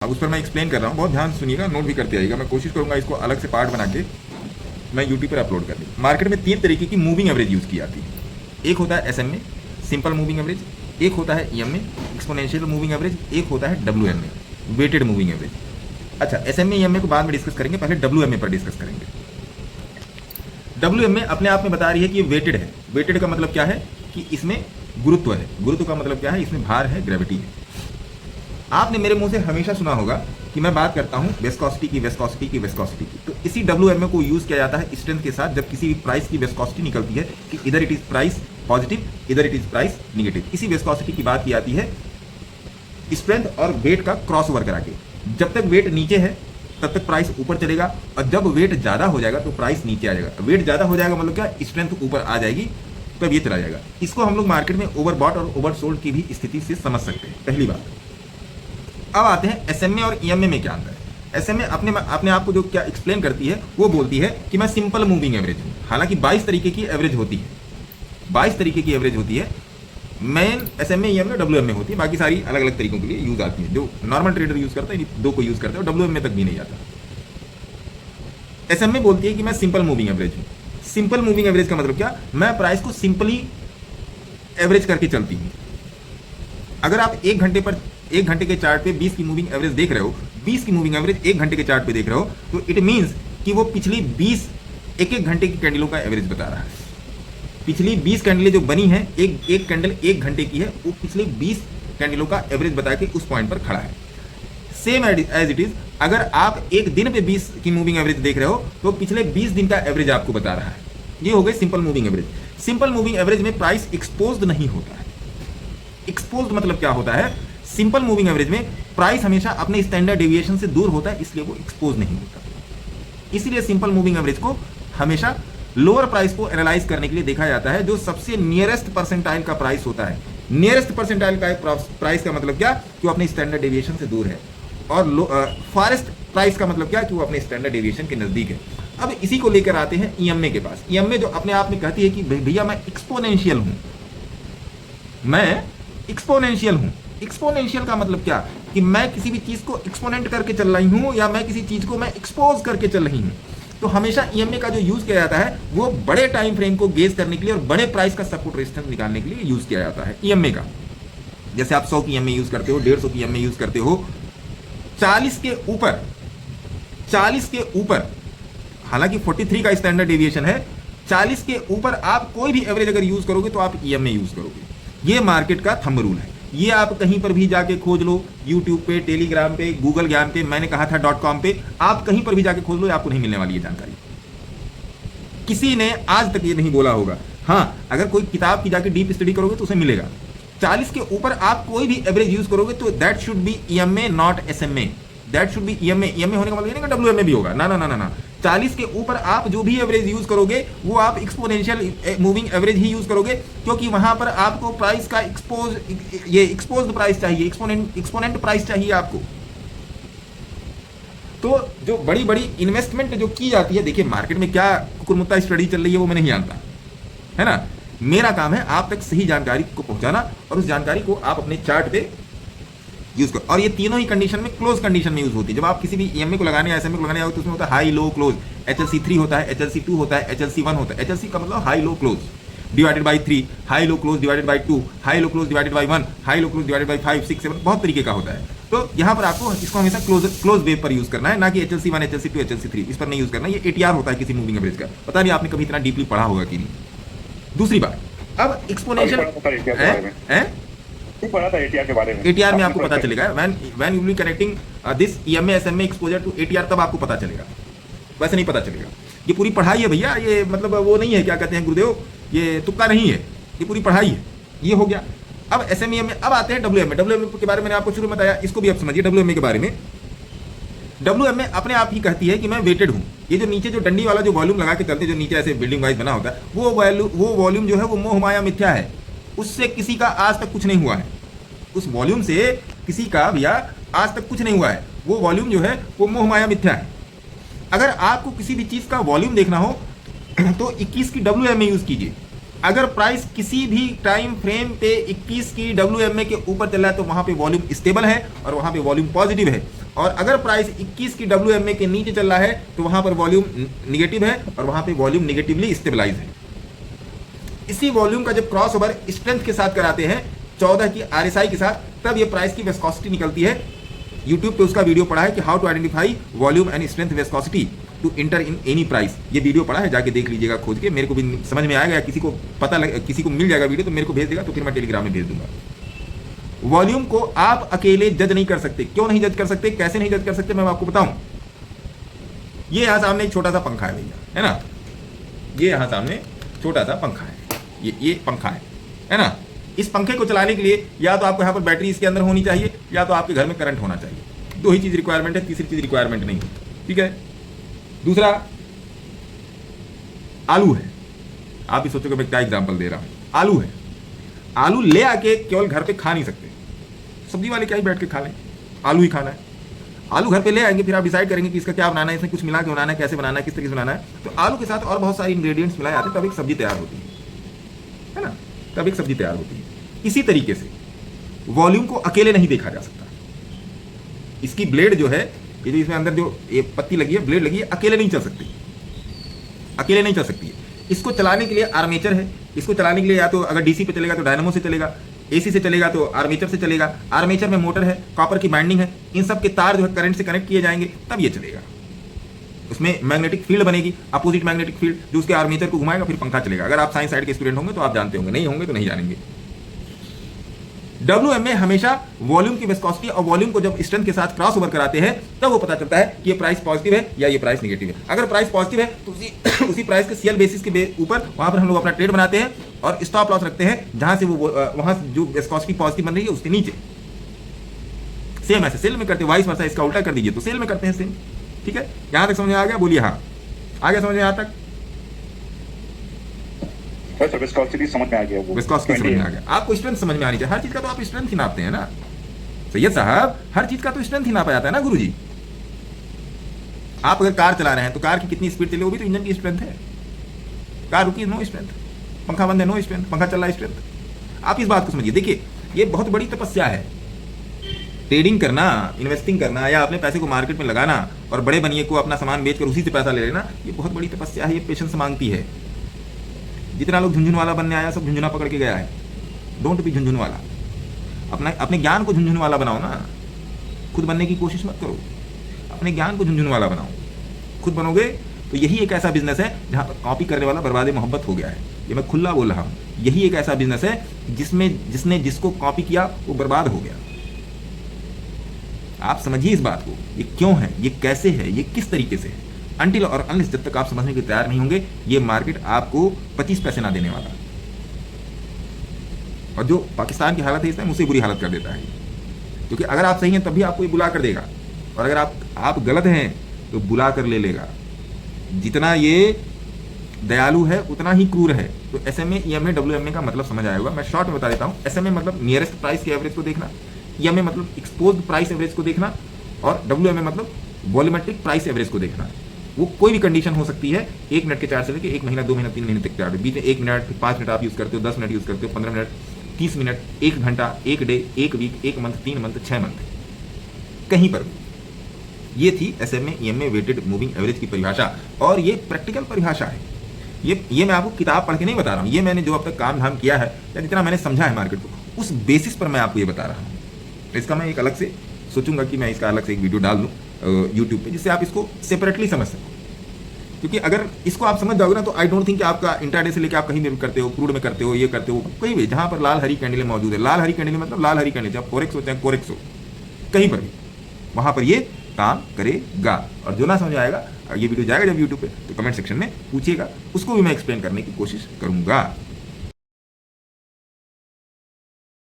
अब उस पर मैं एक्सप्लेन कर रहा हूँ, बहुत ध्यान सुनिएगा, नोट भी करते आइएगा। मैं कोशिश करूँगा इसको अलग से पार्ट बना के मैं यूट्यूब पर अपलोड कर दूँ। मार्केट में 3 तरीके की मूविंग एवरेज यूज़ की जाती है। एक होता है SMA, सिंपल मूविंग एवरेज, एक होता है EMA, एक्सपोनेंशियल मूविंग एवरेज, एक होता है WMA, वेटेड मूविंग एवरेज। अच्छा, SMA EMA को बाद में डिस्कस करेंगे, पहले WMA पर डिस्कस करेंगे। WMA अपने आप में बता रही है कि ये वेटेड है। वेटेड का मतलब क्या है कि इसमें गुरुत्व है। गुरुत्व का मतलब क्या है, इसमें भार है, ग्रेविटी है। आपने मेरे मुंह से हमेशा सुना होगा कि मैं बात करता हूं वेस्कोसिटी की, वेस्कोसिटी की, वेस्कोसिटी की। तो इसी WMA को यूज किया जाता है स्ट्रेंथ के साथ, जब किसी भी प्राइस की वेस्कोसिटी निकलती है कि इधर इट इज प्राइस पॉजिटिव, इधर इट इज प्राइस निगेटिव। इसी वेस्कोसिटी की बात की जाती है स्ट्रेंथ और वेट का क्रॉस ओवर करा के। जब तक वेट नीचे है तब तक प्राइस ऊपर चलेगा, और जब वेट ज्यादा हो जाएगा तो प्राइस नीचे आ जाएगा। वेट ज्यादा हो जाएगा मतलब क्या, स्ट्रेंथ ऊपर आ जाएगी, तब ये चला जाएगा। इसको हम लोग मार्केट में ओवरबॉट और ओवरसोल्ड की भी स्थिति से समझ सकते हैं, पहली बात। अब आते हैं SMA और EMA में क्या अंतर है। SMA अपने आप को जो क्या एक्सप्लेन करती है, वो बोलती है कि मैं सिंपल मूविंग एवरेज हूं। हालांकि 22 तरीके की एवरेज होती है, 22 तरीके की एवरेज होती है। मेन SMA EMA WMA होती है, बाकी सारी अलग अलग तरीकों के लिए यूज आती है। जो नॉर्मल ट्रेडर यूज करता है, दो को यूज करता है, WMA तक भी नहीं आता। SMA बोलती है कि मैं सिंपल मूविंग एवरेज हूं। सिंपल मूविंग एवरेज का मतलब क्या, मैं प्राइस को सिंपली एवरेज करके चलती हूं। अगर आप एक घंटे के चार्ट पे 20 की मूविंग एवरेज देख रहे हो, 20 की मूविंग एवरेज एक घंटे के चार्ट पे देख रहे हो, तो इट मींस कि वो पिछली 20 एक घंटे की कैंडलों का एवरेज बता रहा है। पिछली 20 कैंडलें जो बनी है, एक कैंडल एक घंटे की है, वो पिछले 20 कैंडलों का एवरेज बता के उस पॉइंट पर खड़ा है। सेम एज इट इज, अगर आप एक दिन पे 20 की मूविंग एवरेज देख रहे हो, तो पिछले 20 दिन का एवरेज आपको बता रहा है। ये हो गई simple moving average. Simple moving average में प्राइस एक्सपोज्ड नहीं होता है। एक्सपोज्ड मतलब क्या होता है, सिंपल मूविंग एवरेज में प्राइस हमेशा अपने स्टैंडर्ड डेविएशन से दूर होता है, इसलिए वो एक्सपोज नहीं होता। इसलिए सिंपल मूविंग एवरेज को हमेशा लोअर प्राइस को एनालाइज करने के लिए देखा जाता है, जो सबसे नियरेस्ट परसेंटाइल का प्राइस होता है। नियरेस्ट परसेंटाइल का प्राइस का मतलब क्या, कि वो अपने स्टैंडर्ड डेविएशन से दूर है, और फारेस्ट प्राइस का मतलब क्या, कि वो अपने स्टैंडर्ड डेविएशन के नजदीक है। अब इसी को लेकर आते हैं EMA के पास। EMA जो अपने आप में कहती है कि भैया मैं एक्सपोनेंशियल हूं, मैं एक्सपोनेंशियल हूं। एक्सपोनेंशियल का मतलब क्या, कि मैं किसी भी चीज को एक्सपोनेंट करके चल रही हूं, या मैं किसी चीज को मैं एक्सपोज करके चल रही हूं। तो हमेशा EMA का जो यूज किया जाता है, वो बड़े टाइम फ्रेम को गेज करने के लिए और बड़े प्राइस का सपोर्ट रेजिस्टेंस निकालने के लिए यूज किया जाता है EMA का। जैसे आप 100 की EMA यूज करते हो, 150 की EMA यूज करते हो, 40 के ऊपर, हालांकि 43 का स्टैंडर्ड डेविएशन है, 40 के ऊपर आप कोई भी एवरेज अगर यूज करोगे तो आप EMA यूज करोगे। ये मार्केट का थंब रूल है। ये आप कहीं पर भी जाके खोज लो, यूट्यूब पे, टेलीग्राम पे, गूगल ज्ञान पे, मैंने कहा था .com पे, आप कहीं पर भी जाके खोज लो, आपको नहीं मिलने वाली है जानकारी। किसी ने आज तक ये नहीं बोला होगा। हाँ, अगर कोई किताब की जाके डीप स्टडी करोगे तो उसे मिलेगा। 40 के ऊपर आप कोई भी एवरेज यूज करोगे तो that should be EMA not SMA। That should be EMA। EMA होने का मतलब नहीं कि WMA भी होगा, ना ना ना ना ना। 40 के ऊपर आप जो भी एवरेज यूज करोगे वो आप एक्सपोनेंशियल मूविंग एवरेज ही यूज करोगे, क्योंकि वहां पर आपको प्राइस का एक्सपोज्ड प्राइस चाहिए, एक्सपोनेंट प्राइस चाहिए आपको। तो जो बड़ी बड़ी इन्वेस्टमेंट जो की जाती है, देखिए मार्केट में क्या कुकुरमुत्ता स्टडी चल रही है वो मैं नहीं जानता, है ना। मेरा काम है आप तक सही जानकारी को पहुंचाना, और उस जानकारी को आप अपने चार्ट पे यूज करो। और ये तीनों ही कंडीशन में, क्लोज कंडीशन में यूज होती है। जब आप किसी भी EMA को लगाने या SMA को लगाने आओ तो उसमें होता है हाई लो क्लोज। HLC 3 होता है, HLC 2 होता है, HLC 1 होता है। HLC का मतलब high low close divided by 3, high low close divided by 2, high low close divided by 1, high low close divided by 5, 6, 7, बहुत तरीके का होता है। तो यहाँ पर आपको इसको हमेशा क्लोज वेव पर यूज करना है, ना कि HLC 1, HLC 2, HLC 3, इस पर नहीं यूज करना। ये ATR होता है किसी मूविंग एवरेज का। पता नहीं आपने कभी इतना डीपली पढ़ा होगा कि नहीं। दूसरी बात, अब एक्सपोनेंशियल पढ़ा था ATR के बारे में। ATR में आपको पता चलेगा when you will be connecting this EMA SMA exposure to ATR, तब आपको पता चलेगा, वैसे नहीं पता चलेगा। ये पूरी पढ़ाई है भैया, ये मतलब वो नहीं है क्या कहते हैं गुरुदेव, ये तुक्का नहीं है, ये पूरी पढ़ाई है। ये हो गया। अब SMA में अब आते हैं WMA के बारे में मैंने आपको शुरू में बताया, इसको भी आप समझिए। WMA के बारे में, WMA अपने आप ही कहती है कि मैं वेटेड हूं। ये जो नीचे जो डंडी वाला जो वॉल्यूम लगा के चलते, जो नीचे ऐसे बिल्डिंग वाइज बना होता है, वो वॉल्यूम जो है वो मोह माया मिथ्या है। उससे किसी का आज तक कुछ नहीं हुआ है। उस वॉल्यूम से किसी का भैया आज तक कुछ नहीं हुआ है। वो वॉल्यूम जो है वो मोह माया मिथ्या है। अगर आपको किसी भी चीज का वॉल्यूम देखना हो तो 21 की WMA यूज कीजिए। अगर प्राइस किसी भी टाइम फ्रेम पे 21 की WMA के ऊपर चल रहा है तो वहां पे वॉल्यूम स्टेबल है और वहां पे वॉल्यूम पॉजिटिव है। और अगर प्राइस 21 की WMA के नीचे चल रहा है तो वहां पर वॉल्यूम निगेटिव है और वहां पे वॉल्यूम निगेटिवली स्टेबलाइज है। इसी वॉल्यूम का जब क्रॉस ओवर स्ट्रेंथ के साथ कराते हैं 14 की RSI के साथ, तब ये प्राइस की विस्कोसिटी निकलती है। यूट्यूब पे उसका वीडियो पड़ा है कि how to identify volume and strength viscosity to enter in any price. ये वीडियो पड़ा है, जाके देख लीजिएगा खोज के। मेरे को भी समझ में आएगा या किसी को किसी को मिल जाएगा वीडियो तो मेरे को भेज देगा, तो फिर मैं टेलीग्राम में भेज दूंगा। वॉल्यूम को आप अकेले जज नहीं कर सकते। क्यों नहीं जज कर सकते, कैसे नहीं जज कर सकते, मैं आपको बताऊं। ये यहां सामने एक छोटा सा पंखा है भैया, है ना। ये यहां सामने छोटा सा पंखा है, ये पंखा है ना। इस पंखे को चलाने के लिए या तो आपको यहां पर बैटरी इसके अंदर होनी चाहिए या तो आपके घर में करंट होना चाहिए। दो ही चीज रिक्वायरमेंट है, तीसरी चीज रिक्वायरमेंट नहीं, ठीक है। दूसरा आलू है। आप ही सोचोगे मैं क्या एग्जांपल दे रहा हूं। आलू है, आलू ले आके केवल घर पे खा नहीं सकते। सब्जी वाले क्या ही बैठ के खा लें, आलू ही खाना है। आलू घर पे ले आएंगे, फिर आप डिसाइड करेंगे कि इसका क्या बनाना है, इसमें कुछ मिला के बनाना है, कैसे बनाना है, किस तरीके से बनाना है। तो आलू के साथ और बहुत सारे इंग्रेडिएंट्स मिलाए जाते हैं, तब एक सब्जी तैयार होती है ना, तब एक सब्जी तैयार होती है। इसी तरीके से वॉल्यूम को अकेले नहीं देखा जा सकता। इसकी ब्लेड जो है, ये जो इसमें अंदर जो ये पत्ती लगी है, ब्लेड लगी है, अकेले नहीं चल सकती, अकेले नहीं चल सकती है। इसको चलाने के लिए आर्मेचर है। इसको चलाने के लिए या तो अगर डीसी पे चलेगा तो डायनामो से चलेगा, एसी से चलेगा तो आर्मेचर से चलेगा। आर्मेचर में मोटर है, कॉपर की बाइंडिंग है, इन सब के तार जो है करंट से कनेक्ट किए जाएंगे, तब ये चलेगा। उसमें मैग्नेटिक फील्ड बनेगी, अपोजिट मैग्नेटिक फील्ड, जो उसके आर्मेचर को घुमाएगा, फिर पंखा चलेगा। अगर आप साइंस साइड के स्टूडेंट होंगे तो आप जानते होंगे, नहीं होंगे तो नहीं जानेंगे। WMA हमेशा वॉल्यूम की विस्कोसिटी और वॉल्यूम को जब स्ट्रेंथ के साथ क्रॉस ओवर कराते हैं तब वो पता चलता है कि ये प्राइस पॉजिटिव है या ये प्राइस नेगेटिव है। अगर प्राइस पॉजिटिव है तो उसी प्राइस के CL बेसिस के ऊपर वहां पर हम लोग अपना ट्रेड बनाते हैं और स्टॉप लॉस रखते हैं, जहां से वो वहां जो विस्कोसिटी पॉजिटिव बन रही है उसके नीचे। सेम ऐसे सेल में करते हैं, वाइस वर्सा, इसका उल्टा कर दीजिए तो सेल में करते हैं सेम, ठीक है। यहां तक समझ में आ गया, बोलिए हाँ, आ गया समझ में, यहां तक विस्कोसिटी समझ में आ गया, वो विस्कोसिटी समझ में आ गया। आपको स्ट्रेंथ समझ में आनी चाहिए। हर चीज का तो आप स्ट्रेंथ ही नापते हैं ना सैयद साहब, हर चीज का तो स्ट्रेंथ ही नापा जाता है ना गुरुजी। आप अगर कार चला रहे हैं तो कार की कितनी स्पीड चले, वो भी तो इंजन की स्ट्रेंथ है। कार रुकी, नो स्ट्रेंथ। पंखा बंद है, नो स्ट्रेंथ। पंखा चल रहा है, स्ट्रेंथ। आप इस बात को समझिए। देखिए, ये बहुत बड़ी तपस्या है। ट्रेडिंग करना, इन्वेस्टिंग करना या अपने पैसे को मार्केट में लगाना और बड़े बनिए को अपना सामान बेचकर उसी से पैसा ले लेना, ये बहुत बड़ी तपस्या है। ये पेशेंस मांगती है। जितना लोग झुंझुन वाला बनने आया, सब झुंझुना पकड़ के गया है। डोंट बी झुंझुन वाला। अपने ज्ञान को झुंझुन वाला बनाओ ना, खुद बनने की कोशिश मत करो। अपने ज्ञान को झुंझुन वाला बनाओ। खुद बनोगे तो यही एक ऐसा बिजनेस है जहां पर कॉपी करने वाला बर्बाद मोहब्बत हो गया है। ये मैं खुला बोल रहा हूं। यही एक ऐसा बिजनेस है जिसने जिसको कॉपी किया वो बर्बाद हो गया। आप समझिए इस बात को, ये क्यों है, ये कैसे है, ये किस तरीके से है। अनटिल और अनलेस जब तक आप समझने के तैयार नहीं होंगे, ये मार्केट आपको 25 पैसे ना देने वाला। और जो पाकिस्तान की हालत है इस टाइम, उससे बुरी हालत कर देता है। क्योंकि अगर आप सही हैं तब भी आपको ये बुला कर देगा, और अगर आप गलत हैं तो बुला कर ले लेगा। जितना ये दयालु है उतना ही क्रूर है। तो SMA, EMA, WMA का मतलब समझ आया होगा। मैं शॉर्ट में बता देता हूँ। SMA मतलब नियरेस्ट प्राइस के एवरेज को देखना, EMA मतलब एक्सपोज्ड प्राइस एवरेज को देखना, और WMA मतलब वॉल्यूमेट्रिक प्राइस एवरेज को देखना। वो कोई भी कंडीशन हो सकती है, 1 मिनट के चार्ट से लेकर 1 महीना, 2 महीना, 3 महीने तक चार्ट। बीच में 1 मिनट, 5 मिनट आप यूज करते हो, 10 मिनट यूज करते हो, 15 मिनट, 30 मिनट, 1 घंटा, 1 day, 1 week, 1 month, 3 month, 6 month, कहीं पर भी। ये थी SMA, EMA weighted moving average की परिभाषा, और ये प्रैक्टिकल परिभाषा है। ये मैं आपको किताब पढ़ के नहीं बता रहा हूँ। ये मैंने जो अब तक काम धाम किया है या जितना मैंने समझा है मार्केट को, उस बेसिस पर मैं आपको ये बता रहा हूँ। इसका मैं एक अलग से सोचूंगा कि मैं इसका अलग से एक वीडियो डाल दूँ यूट्यूब पे, जिससे आप इसको सेपरेटली समझ सको। क्योंकि अगर इसको आप समझ जाओगे ना, तो आई डोंट थिंक कि आपका इंट्राडे से लेकर आप कहीं भी करते हो, क्रूड में करते हो, ये करते हो, कहीं भी जहां पर लाल हरी कैंडल मौजूद है। लाल हरी कैंडल मतलब लाल हरी कैंडल, चाहे कोरेक्स हो चाहे कोरेक्स हो, कहीं पर भी वहां पर ये काम करेगा। और जो ना समझ आएगा, ये वीडियो जाएगा जब यूट्यूब पे, तो कमेंट सेक्शन में पूछिएगा, उसको भी मैं एक्सप्लेन करने की कोशिश करूंगा।